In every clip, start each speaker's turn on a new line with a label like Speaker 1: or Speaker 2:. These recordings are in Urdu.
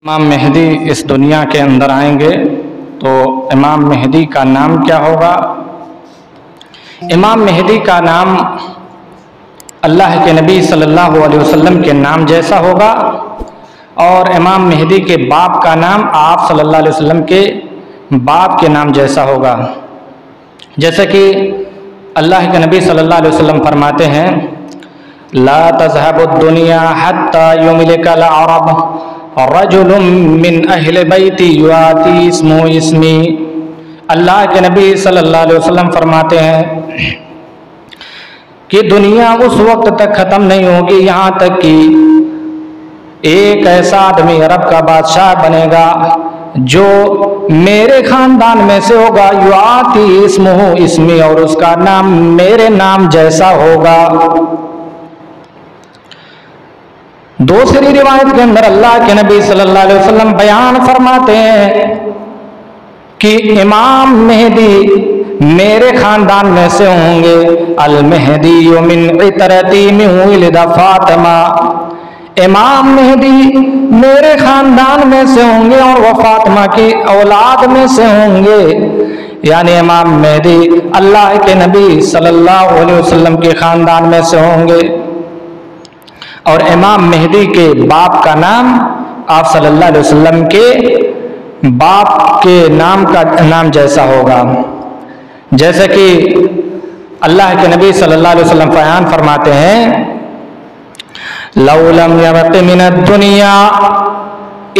Speaker 1: امام مہدی اس دنیا کے اندر آئیں گے تو امام مہدی کا نام کیا ہوگا؟ امام مہدی کا نام اللہ کے نبی صلی اللہ علیہ وسلم کے نام جیسا ہوگا، اور امام مہدی کے باپ کا نام آپ صلی اللہ علیہ وسلم کے باپ کے نام جیسا ہوگا۔ جیسے کہ اللہ کے نبی صلی اللہ علیہ وسلم فرماتے ہیں، لا تذهب الدنيا حتى يملك العرب رجل من اہل بیتی یواتی اسمہ اسمی۔ اللہ کے نبی صلی اللہ علیہ وسلم فرماتے ہیں کہ دنیا اس وقت تک ختم نہیں ہوگی یہاں تک کہ ایک ایسا آدمی عرب کا بادشاہ بنے گا جو میرے خاندان میں سے ہوگا، یواتی اسمہ اسمی، اور اس کا نام میرے نام جیسا ہوگا۔ دوسری روایت کے اندر اللہ کے نبی صلی اللہ علیہ وسلم بیان فرماتے ہیں کہ امام مہدی میرے خاندان میں سے ہوں گے، المہدی من عطرتی من ولد فاطمہ، امام مہدی میرے خاندان میں سے ہوں گے اور وہ فاطمہ کی اولاد میں سے ہوں گے، یعنی امام مہدی اللہ کے نبی صلی اللہ علیہ وسلم کے خاندان میں سے ہوں گے، اور امام مہدی کے باپ کا نام آپ صلی اللہ علیہ وسلم کے باپ کے نام جیسا ہوگا۔ جیسے کہ اللہ کے نبی صلی اللہ علیہ وسلم بیان فرماتے ہیں، لَوْ لَمْ يَبْقِ مِنَ الدُّنْيَا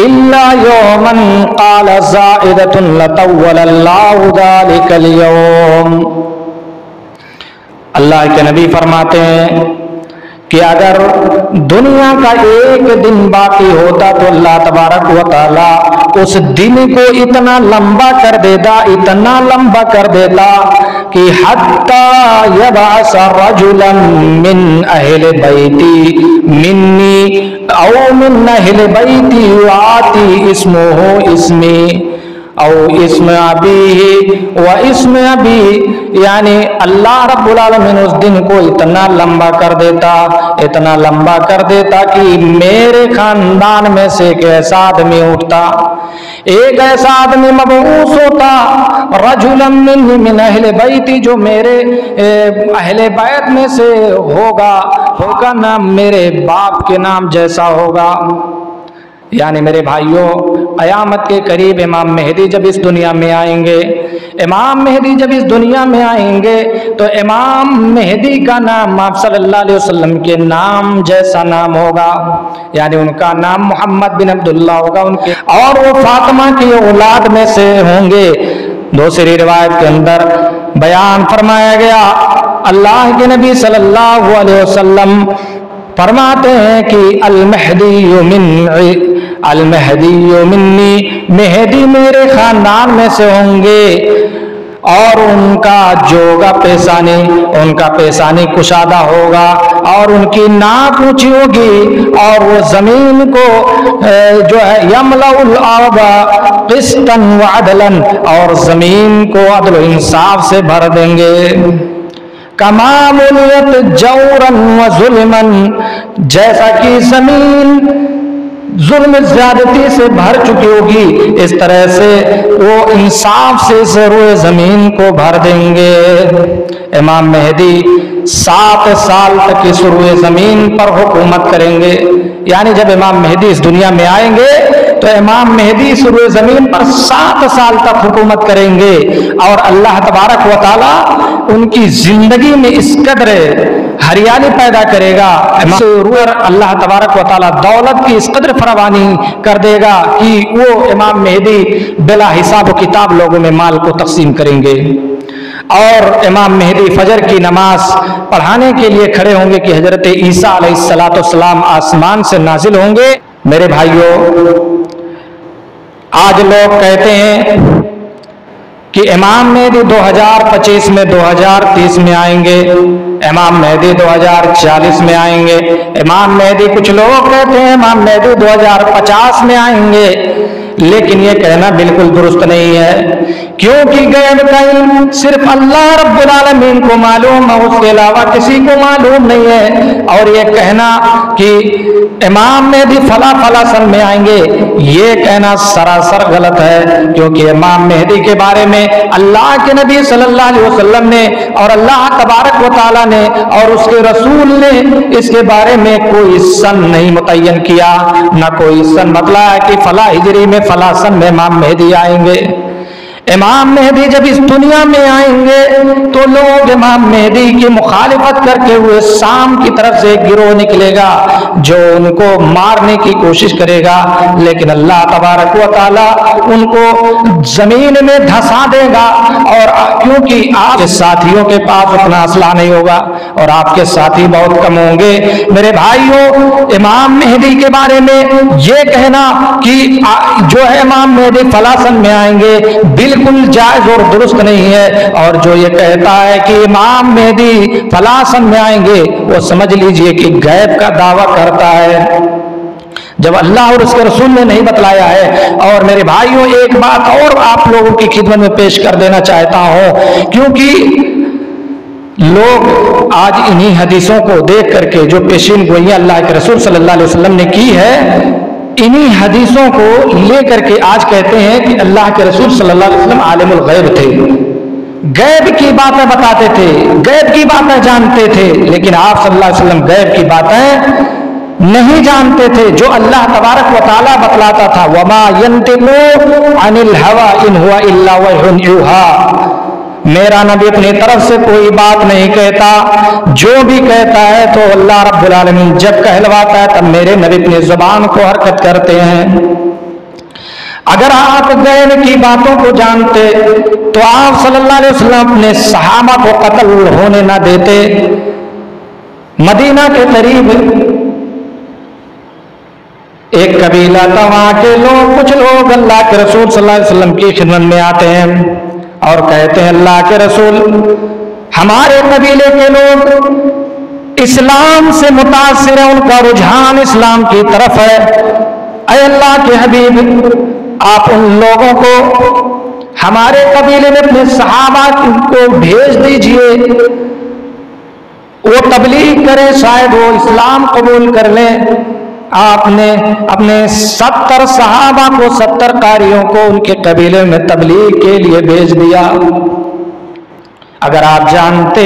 Speaker 1: إِلَّا يَوْمًا قَالَ زَائِدَةٌ لَطَوَّلَ اللَّهُ ذَلِكَ الْيَوْمَ۔ اللہ کے نبی فرماتے ہیں کہ اگر دنیا کا ایک دن باقی ہوتا تو اللہ تبارک و تعالی اس دن کو اتنا لمبا کر دیتا، اتنا لمبا کر دیتا کہ حتی یبعث رجلا من اہل بیتی منی او من اہل بیتی یعاتی اسمہ اسمی او اسم ابی و اسم ابی، یعنی اللہ رب العالمین اس دن کو اتنا لمبا کر دیتا، اتنا لمبا کر دیتا کہ میرے خاندان میں سے ایک ایسا آدمی اٹھتا، ایک ایسا آدمی مبعوث ہوتا، رجلا من اہل بیتی، جو میرے اہل بیت میں سے ہوگا، ان کا نام میرے باپ کے نام جیسا ہوگا۔ یعنی میرے بھائیوں، قیامت کے قریب امام مہدی جب اس دنیا میں آئیں گے، امام مہدی جب اس دنیا میں آئیں گے تو امام مہدی کا نام آپ صلی اللہ علیہ وسلم کے نام جیسا نام ہوگا، یعنی ان کا نام محمد بن عبداللہ ہوگا ان کے، اور وہ فاطمہ کی اولاد میں سے ہوں گے۔ دوسری روایت کے اندر بیان فرمایا گیا، اللہ کے نبی صلی اللہ علیہ وسلم فرماتے ہیں کہ المہدی منی، مہدی میرے خاندان میں سے ہوں گے، اور ان کا جوگا پیشانی، ان کا پیشانی کشادہ ہوگا، اور ان کی ناک اونچی ہوگی، اور وہ زمین کو جو ہے یملأ الارض قسطا وعدلا، اور زمین کو عدل و انصاف سے بھر دیں گے، کما ملئت جورا و ظلما، جیسا کہ زمین ظلم زیادتی سے بھر چکی ہوگی اس طرح سے وہ انصاف سے روئے زمین کو بھر دیں گے۔ امام مہدی 7 سال تک اس روئے زمین پر حکومت کریں گے، یعنی جب امام مہدی اس دنیا میں آئیں گے تو امام مہدی اس روئے زمین پر 7 سال تک حکومت کریں گے، اور اللہ تبارک و تعالی ان کی زندگی میں اس قدر ہریالی پیدا کرے گا، اللہ تبارک و تعالی دولت کی اس قدر فراوانی کر دے گا کہ وہ امام مہدی بلا حساب و کتاب لوگوں میں مال کو تقسیم کریں گے، اور امام مہدی فجر کی نماز پڑھانے کے لیے کھڑے ہوں گے کہ حضرت عیسیٰ علیہ السلام آسمان سے نازل ہوں گے۔ میرے بھائیوں، آج لوگ کہتے ہیں کہ امام مہدی 2025 میں 2030 میں آئیں گے، امام مہدی 2040 میں آئیں گے، امام مہدی کچھ لوگ کہتے ہیں امام مہدی 2050 میں آئیں گے، لیکن یہ کہنا بالکل درست نہیں ہے، کیونکہ غیب کا علم صرف اللہ رب العالمین کو معلوم ہے، اس کے علاوہ کسی کو معلوم نہیں ہے۔ اور یہ کہنا کہ امام مہدی فلاں فلاں سن میں آئیں گے، یہ کہنا سراسر غلط ہے، کیونکہ امام مہدی کے بارے میں اللہ کے نبی صلی اللہ علیہ وسلم نے اور اللہ تبارک و تعالیٰ نے اور اس کے رسول نے اس کے بارے میں کوئی سن نہیں متعین کیا، نہ کوئی سن بتلایا کہ فلاں ہجری میں فلاں سن میں امام مہدی آئیں گے۔ امام مہدی جب اس دنیا میں آئیں گے تو لوگ امام مہدی کی مخالفت کرتے ہوئے شام کی طرف سے ایک گروہ نکلے گا جو ان کو مارنے کی کوشش کرے گا، لیکن اللہ تبارک و تعالیٰ ان کو زمین میں دھسا دے گا، اور کیونکہ آپ کے ساتھیوں کے پاس اتنا اسلحہ نہیں ہوگا اور آپ کے ساتھی بہت کم ہوں گے۔ میرے بھائیوں، امام مہدی کے بارے میں یہ کہنا کہ جو ہے امام مہدی فلاں سن میں آئیں گے بالکل جائز اور درست نہیں ہے، اور جو یہ کہتا ہے کہ امام مہدی فلاں سن میں آئیں گے وہ سمجھ لیجئے کہ غیب کا دعویٰ کرتا ہے جب اللہ اور اس کے رسول نے نہیں بتلایا ہے۔ اور میرے بھائیوں، ایک بات اور آپ لوگوں کی خدمت میں پیش کر دینا چاہتا ہوں، کیونکہ لوگ آج انہی حدیثوں کو دیکھ کر کے جو پیشین گوئیاں اللہ کے رسول صلی اللہ علیہ وسلم نے کی ہے، انہی حدیثوں کو لے کر کے آج کہتے ہیں کہ اللہ کے رسول صلی اللہ علیہ وسلم عالم الغیب تھے، غیب کی باتیں بتاتے تھے، غیب کی باتیں جانتے تھے، لیکن آپ صلی اللہ علیہ وسلم غیب کی باتیں نہیں جانتے تھے جو اللہ تبارک و تعالیٰ بتلاتا تھا۔ وما ينطق عن الهوى ان هو الا وحی یوحی، میرا نبی اپنی طرف سے کوئی بات نہیں کہتا، جو بھی کہتا ہے تو اللہ رب العالمین جب کہلواتا ہے تب میرے نبی اپنی زبان کو حرکت کرتے ہیں۔ اگر آپ غیب کی باتوں کو جانتے تو آپ صلی اللہ علیہ وسلم اپنے صحابہ کو قتل ہونے نہ دیتے۔ مدینہ کے قریب ایک قبیلہ تھا، وہاں کے لوگ کچھ لوگ اللہ کے رسول صلی اللہ علیہ وسلم کی خدمت میں آتے ہیں اور کہتے ہیں اللہ کے رسول، ہمارے قبیلے کے لوگ اسلام سے متاثر ہیں، ان کا رجحان اسلام کی طرف ہے، اے اللہ کے حبیب آپ ان لوگوں کو ہمارے قبیلے میں اپنے صحابہ کو بھیج دیجئے، وہ تبلیغ کریں، شاید وہ اسلام قبول کر لیں۔ آپ نے اپنے 70 صحابہ کو، 70 قاریوں کو ان کے قبیلے میں تبلیغ کے لیے بھیج دیا۔ اگر آپ جانتے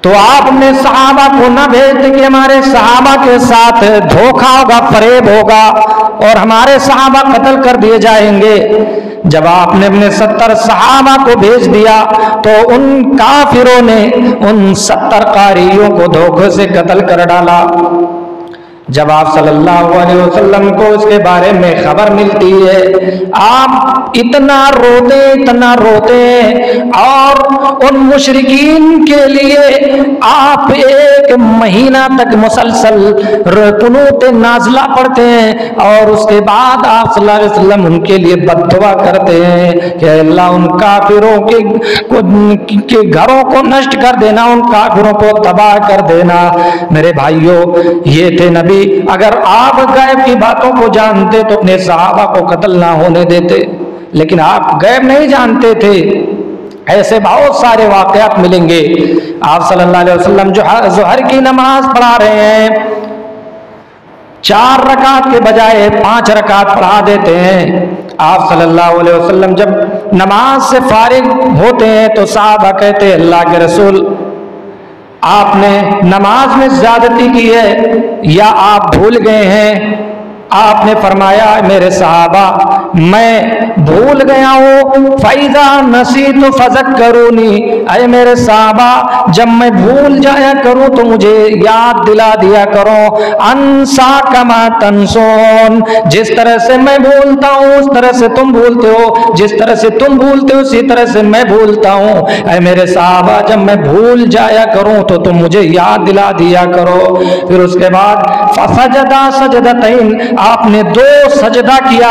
Speaker 1: تو آپ اپنے صحابہ کو نہ بھیجتے کہ ہمارے صحابہ کے ساتھ دھوکہ ہوگا، فریب ہوگا اور ہمارے صحابہ قتل کر دیے جائیں گے۔ جب آپ نے اپنے 70 صحابہ کو بھیج دیا تو ان کافروں نے ان 70 قاریوں کو دھوکے سے قتل کر ڈالا۔ جب آپ صلی اللہ علیہ وسلم کو اس کے بارے میں خبر ملتی ہے، آپ اتنا روتے اور ان مشرکین کے لیے آپ ایک مہینہ تک مسلسل قنوت نازلہ پڑھتے ہیں، اور اس کے بعد آپ صلی اللہ علیہ وسلم ان کے لیے بد دعا کرتے ہیں کہ اللہ ان کافروں کے گھروں کو نشٹ کر دینا، ان کافروں کو تباہ کر دینا۔ میرے بھائیوں، یہ تھے نبی۔ اگر آپ غیب کی باتوں کو جانتے تو اپنے صحابہ کو قتل نہ ہونے دیتے، لیکن آپ غیب نہیں جانتے تھے۔ ایسے بہت سارے واقعات ملیں گے۔ آپ صلی اللہ علیہ وسلم جو ظہر کی نماز پڑھا رہے ہیں، 4 رکعت کے بجائے 5 رکعت پڑھا دیتے ہیں۔ آپ صلی اللہ علیہ وسلم جب نماز سے فارغ ہوتے ہیں تو صحابہ کہتے ہیں اللہ کے رسول، آپ نے نماز میں زیادتی کی ہے یا آپ بھول گئے ہیں؟ آپ نے فرمایا میرے صحابہ، میں بھول گیا ہوں، فَإِذَا نَسِيتُ فَذَكَّرُونِي، اے میرے صحابہ جب میں بھول جایا کروں تو مجھے یاد دلا دیا کرو، انسا کما تنسون، جس طرح سے میں بھولتا ہوں اس طرح سے تم بھولتے ہو، جس طرح سے تم بھولتے ہو اسی طرح سے میں بھولتا ہوں۔ اے میرے صحابہ جب میں بھول جایا کروں تو تم مجھے یاد دلا دیا کرو۔ پھر اس کے بعد فَسَجَدَا سَجْدَتَيْن، آپ نے 2 سجدہ کیا،